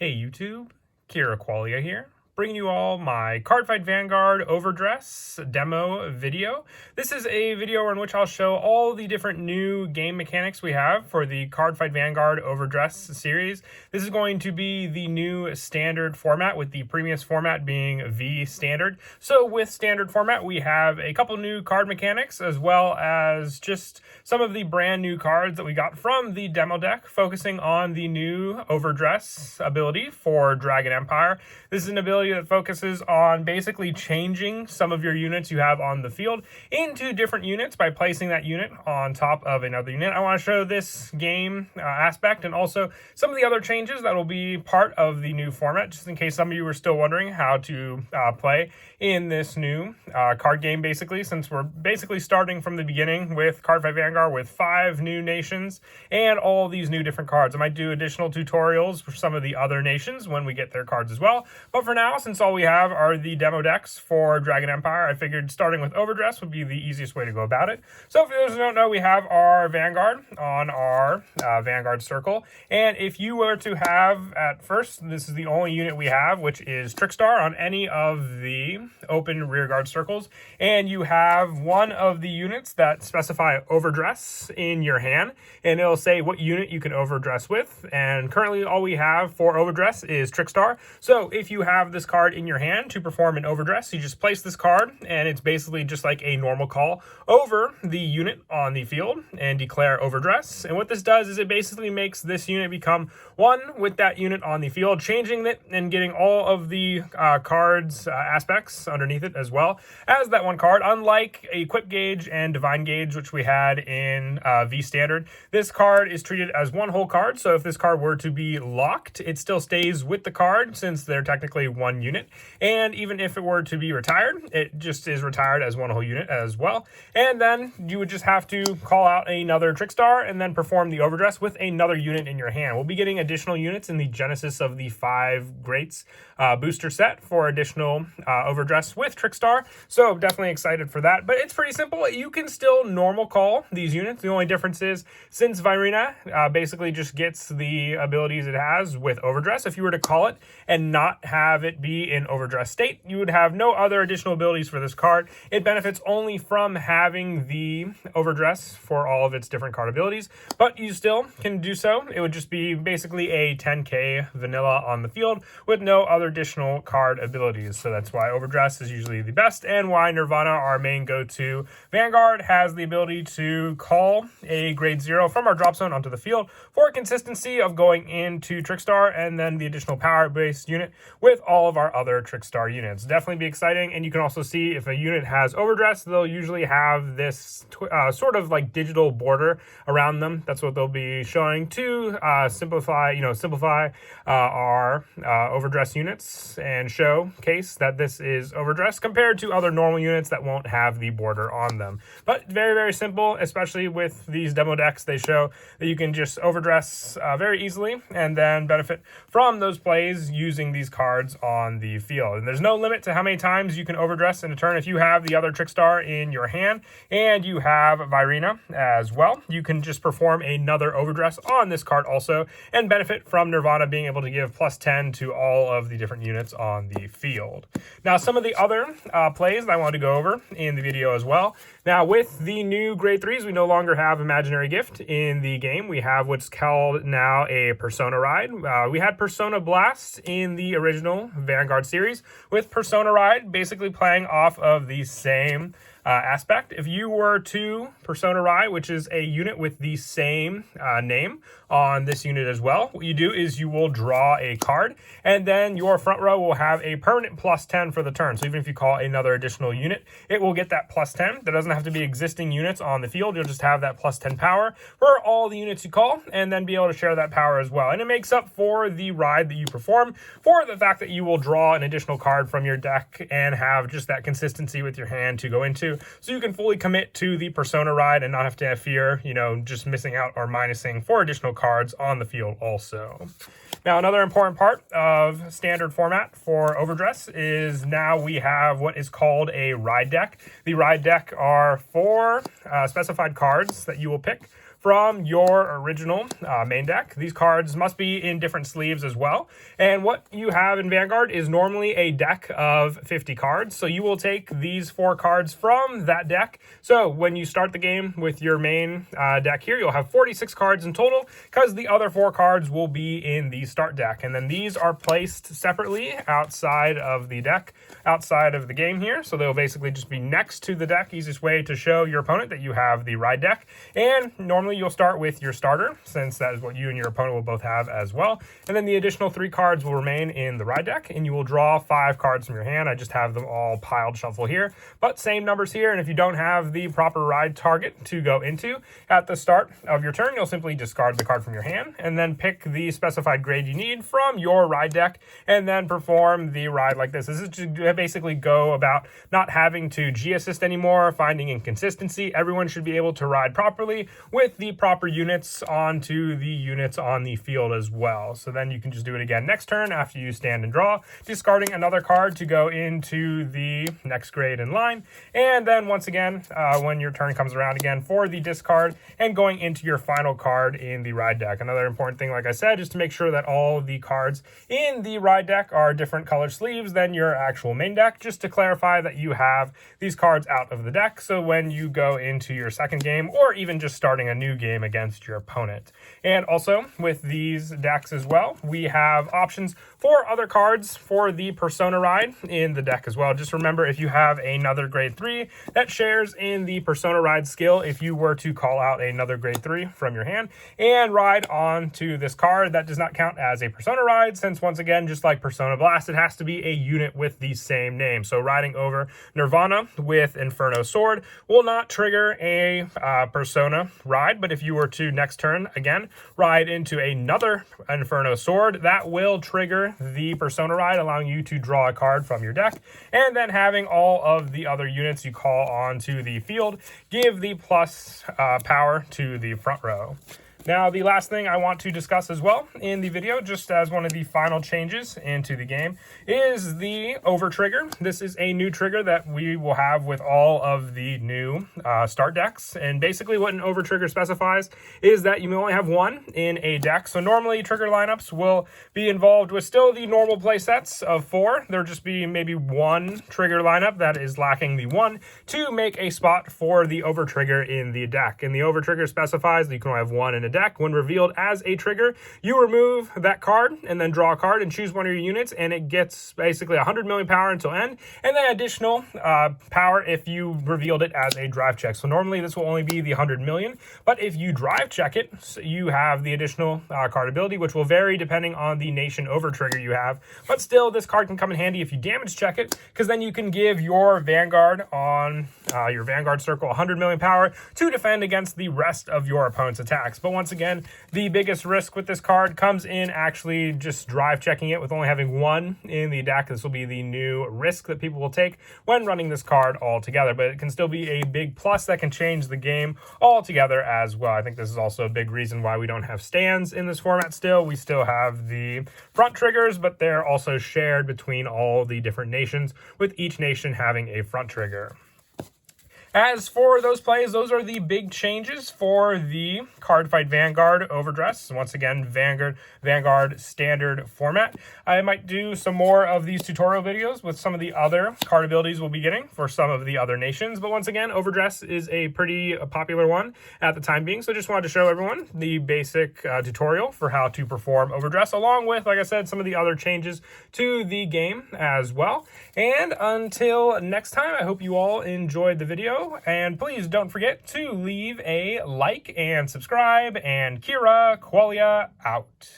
Hey YouTube, Kira Qualia here, bringing you all my Cardfight Vanguard Overdress demo video. This is a video in which I'll show all the different new game mechanics we have for the Cardfight Vanguard Overdress series. This is going to be the new standard format, with the previous format being V standard. So with standard format, we have a couple new card mechanics, as well as just some of the brand new cards that we got from the demo deck, focusing on the new Overdress ability for Dragon Empire. This is an ability that focuses on basically changing some of your units you have on the field into different units by placing that unit on top of another unit. I want to show this game aspect and also some of the other changes that will be part of the new format, just in case some of you are still wondering how to play in this new card game, basically, since we're basically starting from the beginning with Cardfight Vanguard with 5 new nations and all these new different cards. I might do additional tutorials for some of the other nations when we get their cards as well. But for now, since all we have are the demo decks for Dragon Empire, I figured starting with Overdress would be the easiest way to go about it. So for those who don't know, we have our Vanguard on our Vanguard circle. And if you were to have, at first, this is the only unit we have, which is Trickstar on any of the open rearguard circles. And you have one of the units that specify Overdress in your hand, and it'll say what unit you can Overdress with. And currently all we have for Overdress is Trickstar. So if you have this card in your hand to perform an Overdress, you just place this card, and it's basically just like a normal call over the unit on the field and declare Overdress. And what this does is it basically makes this unit become one with that unit on the field, changing it and getting all of the cards aspects underneath it, as well as that one card. Unlike Equip Gauge and Divine Gauge, which we had in V Standard, this card is treated as one whole card. So if this card were to be locked, it still stays with the card, since they're technically one unit. And even if it were to be retired, it just is retired as one whole unit as well. And then you would just have to call out another Trickstar and then perform the Overdress with another unit in your hand. We'll be getting additional units in the Genesis of the 5 Greats booster set for additional Overdress with Trickstar. So definitely excited for that. But it's pretty simple. You can still normal call these units. The only difference is, since Virina basically just gets the abilities it has with Overdress, if you were to call it and not have it be in Overdress state, you would have no other additional abilities for this card. It benefits only from having the Overdress for all of its different card abilities, but you still can do so. It would just be basically a 10k vanilla on the field with no other additional card abilities. So that's why Overdress is usually the best, and why Nirvana, our main go-to Vanguard, has the ability to call a grade 0 from our drop zone onto the field for consistency of going into Trickstar, and then the additional power-based unit with all of our other Trickstar units. Definitely be exciting. And you can also see if a unit has Overdress, they'll usually have this sort of like digital border around them. That's what they'll be showing to simplify our Overdress units and showcase that this is Overdress, compared to other normal units that won't have the border on them. But very, very simple, especially with these demo decks. They show that you can just Overdress very easily and then benefit from those plays using these cards on the field. And there's no limit to how many times you can Overdress in a turn. If you have the other Trickstar in your hand and you have Virina as well, you can just perform another Overdress on this card also and benefit from Nirvana being able to give +10 to all of the different units on the field. Now, some of the other plays that I wanted to go over in the video as well. Now, with the new grade 3s, we no longer have Imaginary Gift in the game. We have what's called now a Persona Ride. We had Persona Blast in the original Vanguard series, with Persona Ride basically playing off of the same aspect. If you were to Persona Ride, which is a unit with the same name on this unit as well, what you do is you will draw a card, and then your front row will have a permanent +10 for the turn. So even if you call another additional unit, it will get that +10. That doesn't have to be existing units on the field. You'll just have that +10 power for all the units you call, and then be able to share that power as well. And it makes up for the ride that you perform, for the fact that you will draw an additional card from your deck and have just that consistency with your hand to go into. So you can fully commit to the Persona Ride and not have to fear, just missing out or minusing 4 additional cards on the field also. Now, another important part of standard format for Overdress is now we have what is called a ride deck. The ride deck are 4 specified cards that you will pick from your original main deck. These cards must be in different sleeves as well. And what you have in Vanguard is normally a deck of 50 cards. So you will take these 4 cards from that deck. So when you start the game with your main deck here, you'll have 46 cards in total, because the other 4 cards will be in the start deck. And then these are placed separately outside of the deck, outside of the game here. So they'll basically just be next to the deck. Easiest way to show your opponent that you have the ride deck. And normally you'll start with your starter, since that is what you and your opponent will both have as well. And then the additional 3 cards will remain in the ride deck, and you will draw 5 cards from your hand. I just have them all piled shuffle here, but same numbers here. And if you don't have the proper ride target to go into at the start of your turn, you'll simply discard the card from your hand and then pick the specified grade you need from your ride deck, and then perform the ride like this. This is to basically go about not having to G-assist anymore, finding inconsistency. Everyone should be able to ride properly with the proper units onto the units on the field as well. So then you can just do it again next turn after you stand and draw, discarding another card to go into the next grade in line. And then once again, when your turn comes around again for the discard and going into your final card in the ride deck. Another important thing, like I said, is to make sure that all the cards in the ride deck are different color sleeves than your actual main deck, just to clarify that you have these cards out of the deck. So when you go into your second game, or even just starting a new game against your opponent. And also with these decks as well, we have options for other cards for the Persona ride in the deck as well. Just remember, if you have another grade 3 that shares in the Persona ride skill, if you were to call out another grade 3 from your hand and ride onto this card, that does not count as a Persona ride, since once again, just like Persona Blast, it has to be a unit with the same name. So riding over Nirvana with Inferno Sword will not trigger a Persona ride, but if you were to next turn again ride into another Inferno Sword, that will trigger the Persona ride, allowing you to draw a card from your deck, and then having all of the other units you call onto the field give the plus power to the front row. Now, the last thing I want to discuss as well in the video, just as one of the final changes into the game, is the over trigger. This is a new trigger that we will have with all of the new start decks. And basically what an over trigger specifies is that you may only have 1 in a deck. So normally trigger lineups will be involved with still the normal play sets of 4. There'll just be maybe 1 trigger lineup that is lacking the 1 to make a spot for the over trigger in the deck. And the over trigger specifies that you can only have 1 in a deck. When revealed as a trigger, you remove that card and then draw a card and choose one of your units, and it gets basically 100 million power until end, and then additional power if you revealed it as a drive check. So normally this will only be the 100 million, but if you drive check it, so you have the additional card ability, which will vary depending on the nation over trigger you have. But still, this card can come in handy if you damage check it, because then you can give your Vanguard on your Vanguard circle 100 million power to defend against the rest of your opponent's attacks. But once again, the biggest risk with this card comes in actually just drive checking it with only having 1 in the deck. This will be the new risk that people will take when running this card altogether, but it can still be a big plus that can change the game altogether as well. I think this is also a big reason why we don't have stands in this format still. We still have the front triggers, but they're also shared between all the different nations, with each nation having a front trigger. As for those plays, those are the big changes for the Cardfight Vanguard Overdress. Once again, Vanguard standard format. I might do some more of these tutorial videos with some of the other card abilities we'll be getting for some of the other nations. But once again, Overdress is a pretty popular one at the time being. So just wanted to show everyone the basic tutorial for how to perform Overdress, along with, like I said, some of the other changes to the game as well. And until next time, I hope you all enjoyed the video. And please don't forget to leave a like and subscribe. And Kira Qualia out.